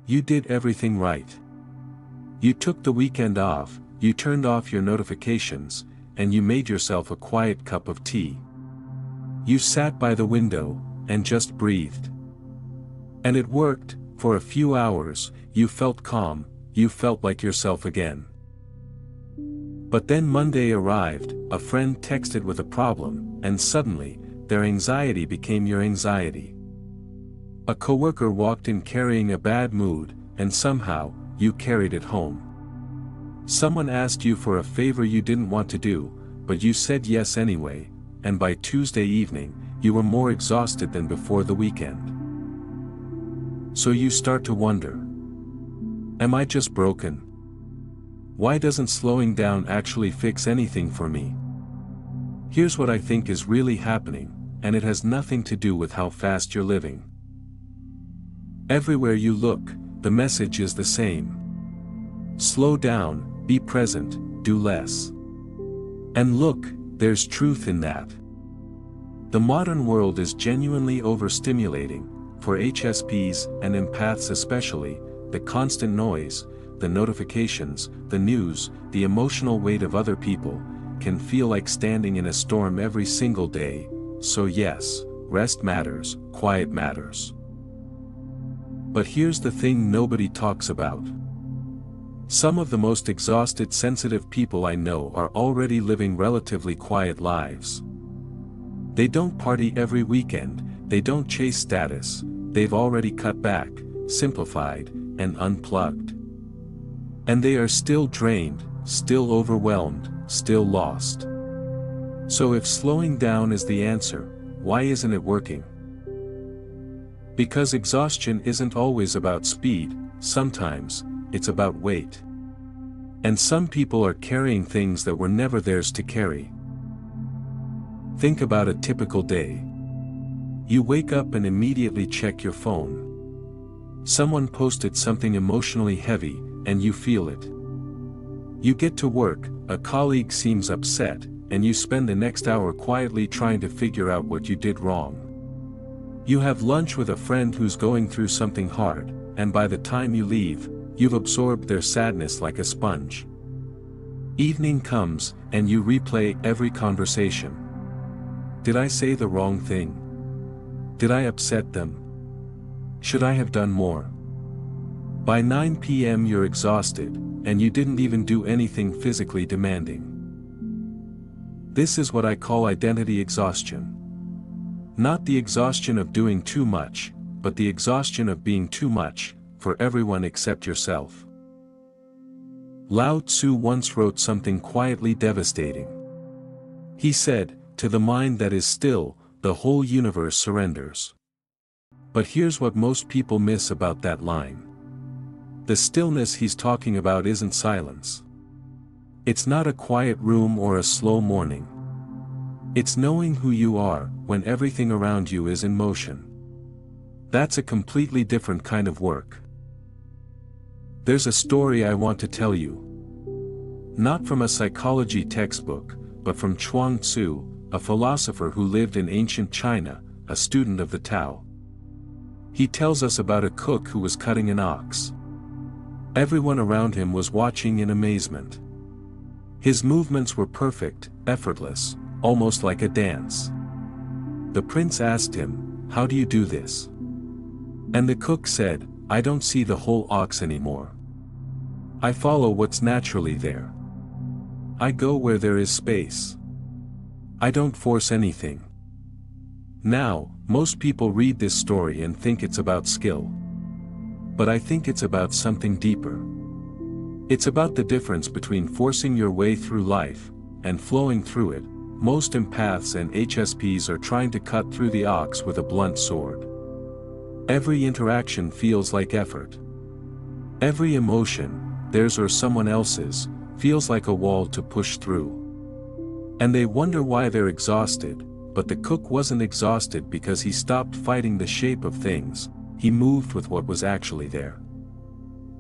You did everything right. You took the weekend off, you turned off your notifications, and you made yourself a quiet cup of tea. You sat by the window, and just breathed. And it worked. For a few hours, you felt calm, you felt like yourself again. But then Monday arrived, a friend texted with a problem, and suddenly, their anxiety became your anxiety. A coworker walked in carrying a bad mood, and somehow, you carried it home. Someone asked you for a favor you didn't want to do, but you said yes anyway, and by Tuesday evening, you were more exhausted than before the weekend. So you start to wonder. Am I just broken? Why doesn't slowing down actually fix anything for me? Here's what I think is really happening, and it has nothing to do with how fast you're living. Everywhere you look, the message is the same. Slow down, be present, do less. And look, there's truth in that. The modern world is genuinely overstimulating. For HSPs and empaths especially, the constant noise, the notifications, the news, the emotional weight of other people, can feel like standing in a storm every single day. So yes, rest matters, quiet matters. But here's the thing nobody talks about. Some of the most exhausted sensitive people I know are already living relatively quiet lives. They don't party every weekend, they don't chase status, they've already cut back, simplified, and unplugged. And they are still drained, still overwhelmed, still lost. So if slowing down is the answer, why isn't it working? Because exhaustion isn't always about speed, sometimes, it's about weight. And some people are carrying things that were never theirs to carry. Think about a typical day. You wake up and immediately check your phone. Someone posted something emotionally heavy, and you feel it. You get to work, a colleague seems upset, and you spend the next hour quietly trying to figure out what you did wrong. You have lunch with a friend who's going through something hard, and by the time you leave, you've absorbed their sadness like a sponge. Evening comes, and you replay every conversation. Did I say the wrong thing? Did I upset them? Should I have done more? By 9 p.m. you're exhausted, and you didn't even do anything physically demanding. This is what I call identity exhaustion. Not the exhaustion of doing too much, but the exhaustion of being too much, for everyone except yourself. Lao Tzu once wrote something quietly devastating. He said, "To the mind that is still, the whole universe surrenders." But here's what most people miss about that line. The stillness he's talking about isn't silence. It's not a quiet room or a slow morning. It's knowing who you are, when everything around you is in motion. That's a completely different kind of work. There's a story I want to tell you. Not from a psychology textbook, but from Chuang Tzu, a philosopher who lived in ancient China, a student of the Tao. He tells us about a cook who was cutting an ox. Everyone around him was watching in amazement. His movements were perfect, effortless, almost like a dance. The prince asked him, "How do you do this?" And the cook said, "I don't see the whole ox anymore. I follow what's naturally there. I go where there is space. I don't force anything." Now, most people read this story and think it's about skill. But I think it's about something deeper. It's about the difference between forcing your way through life, and flowing through it. Most empaths and HSPs are trying to cut through the ox with a blunt sword. Every interaction feels like effort. Every emotion, theirs or someone else's, feels like a wall to push through. And they wonder why they're exhausted, but the cook wasn't exhausted because he stopped fighting the shape of things, he moved with what was actually there.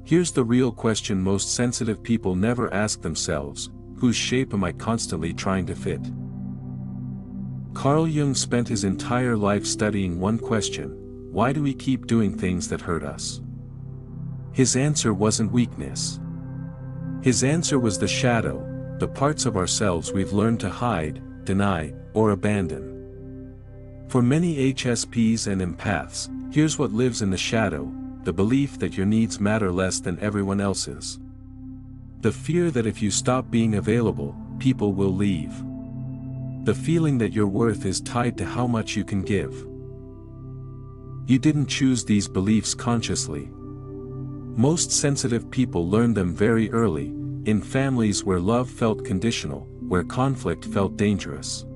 Here's the real question most sensitive people never ask themselves: whose shape am I constantly trying to fit? Carl Jung spent his entire life studying one question: why do we keep doing things that hurt us? His answer wasn't weakness. His answer was the shadow, the parts of ourselves we've learned to hide, deny, or abandon. For many HSPs and empaths, here's what lives in the shadow: the belief that your needs matter less than everyone else's. The fear that if you stop being available, people will leave. The feeling that your worth is tied to how much you can give. You didn't choose these beliefs consciously. Most sensitive people learn them very early, in families where love felt conditional, where conflict felt dangerous,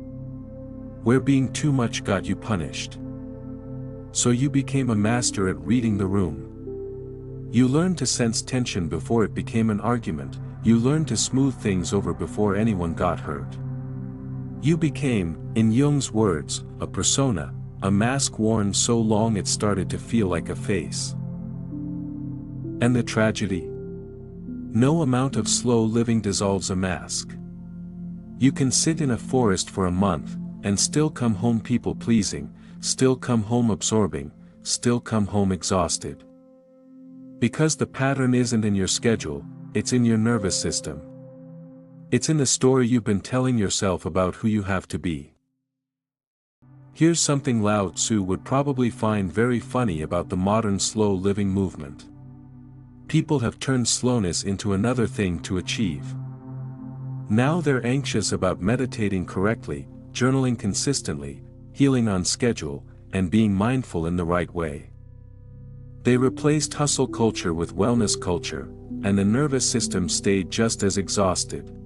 where being too much got you punished. So you became a master at reading the room. You learned to sense tension before it became an argument. You learned to smooth things over before anyone got hurt. You became, in Jung's words, a persona, a mask worn so long it started to feel like a face. And the tragedy? No amount of slow living dissolves a mask. You can sit in a forest for a month, and still come home people-pleasing, still come home absorbing, still come home exhausted. Because the pattern isn't in your schedule, it's in your nervous system. It's in the story you've been telling yourself about who you have to be. Here's something Lao Tzu would probably find very funny about the modern slow living movement. People have turned slowness into another thing to achieve. Now they're anxious about meditating correctly, journaling consistently, healing on schedule, and being mindful in the right way. They replaced hustle culture with wellness culture, and the nervous system stayed just as exhausted.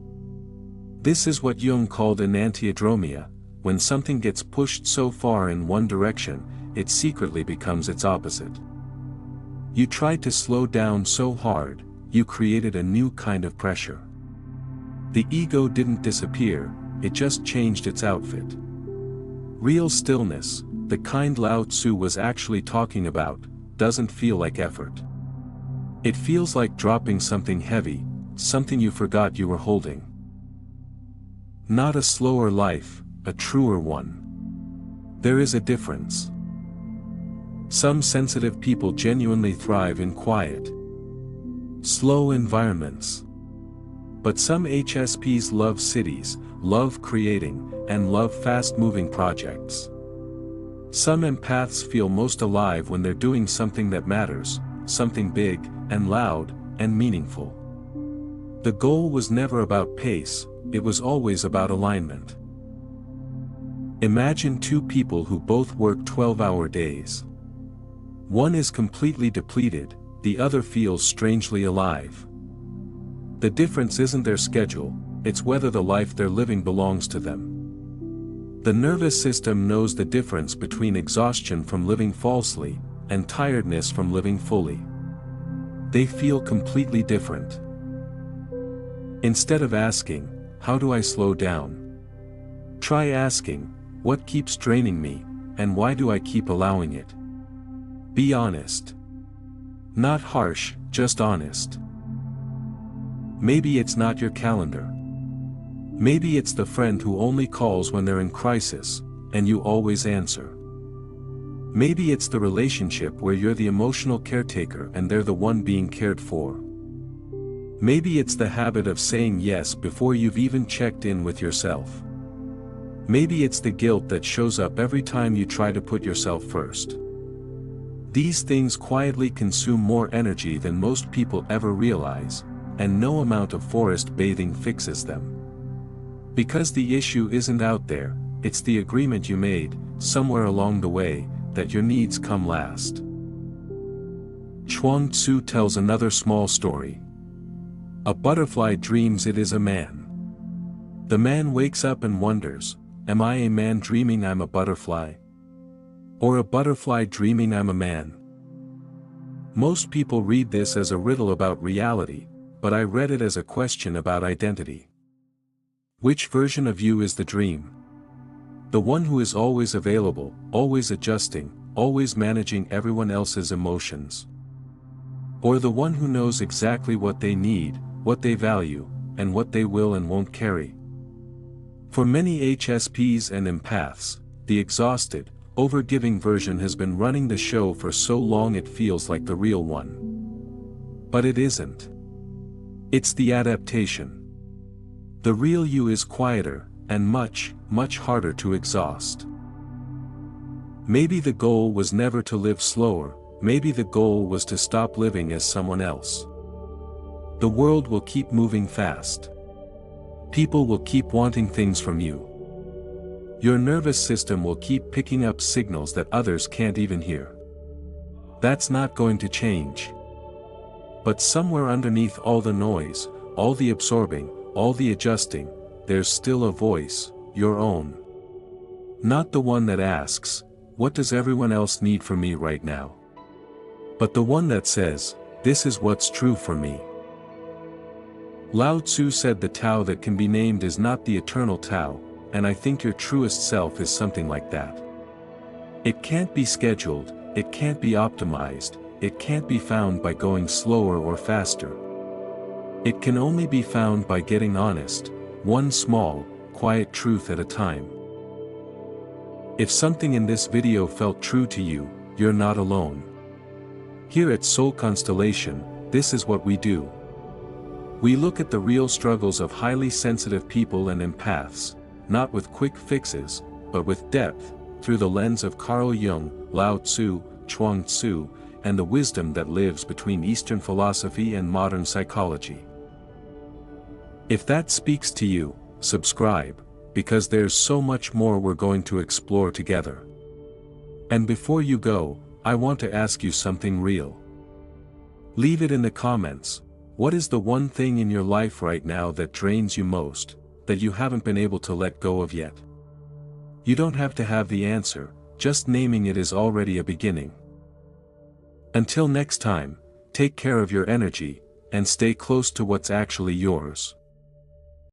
This is what Jung called enantiodromia: when something gets pushed so far in one direction, it secretly becomes its opposite. You tried to slow down so hard, you created a new kind of pressure. The ego didn't disappear, it just changed its outfit. Real stillness, the kind Lao Tzu was actually talking about, doesn't feel like effort. It feels like dropping something heavy, something you forgot you were holding. Not a slower life, a truer one. There is a difference. Some sensitive people genuinely thrive in quiet, slow environments. But some HSPs love cities, love creating, and love fast-moving projects. Some empaths feel most alive when they're doing something that matters, something big, and loud, and meaningful. The goal was never about pace, it was always about alignment. Imagine two people who both work 12-hour days. One is completely depleted, the other feels strangely alive. The difference isn't their schedule, it's whether the life they're living belongs to them. The nervous system knows the difference between exhaustion from living falsely, and tiredness from living fully. They feel completely different. Instead of asking, "How do I slow down?" try asking, "What keeps draining me, and why do I keep allowing it?" Be honest. Not harsh, just honest. Maybe it's not your calendar. Maybe it's the friend who only calls when they're in crisis, and you always answer. Maybe it's the relationship where you're the emotional caretaker and they're the one being cared for. Maybe it's the habit of saying yes before you've even checked in with yourself. Maybe it's the guilt that shows up every time you try to put yourself first. These things quietly consume more energy than most people ever realize, and no amount of forest bathing fixes them. Because the issue isn't out there, it's the agreement you made, somewhere along the way, that your needs come last. Chuang Tzu tells another small story. A butterfly dreams it is a man. The man wakes up and wonders, am I a man dreaming I'm a butterfly? Or a butterfly dreaming I'm a man? Most people read this as a riddle about reality, but I read it as a question about identity. Which version of you is the dream? The one who is always available, always adjusting, always managing everyone else's emotions? Or the one who knows exactly what they need, what they value, and what they will and won't carry? For many HSPs and empaths, the exhausted, overgiving version has been running the show for so long it feels like the real one. But it isn't. It's the adaptation. The real you is quieter, and much, much harder to exhaust. Maybe the goal was never to live slower, maybe the goal was to stop living as someone else. The world will keep moving fast. People will keep wanting things from you. Your nervous system will keep picking up signals that others can't even hear. That's not going to change. But somewhere underneath all the noise, all the absorbing, all the adjusting, there's still a voice, your own. Not the one that asks, what does everyone else need from me right now? But the one that says, this is what's true for me. Lao Tzu said the Tao that can be named is not the eternal Tao, and I think your truest self is something like that. It can't be scheduled, it can't be optimized, it can't be found by going slower or faster. It can only be found by getting honest, one small, quiet truth at a time. If something in this video felt true to you, you're not alone. Here at Soul Constellation, this is what we do. We look at the real struggles of highly sensitive people and empaths, not with quick fixes, but with depth, through the lens of Carl Jung, Lao Tzu, Chuang Tzu, and the wisdom that lives between Eastern philosophy and modern psychology. If that speaks to you, subscribe, because there's so much more we're going to explore together. And before you go, I want to ask you something real. Leave it in the comments. What is the one thing in your life right now that drains you most, that you haven't been able to let go of yet? You don't have to have the answer, just naming it is already a beginning. Until next time, take care of your energy, and stay close to what's actually yours.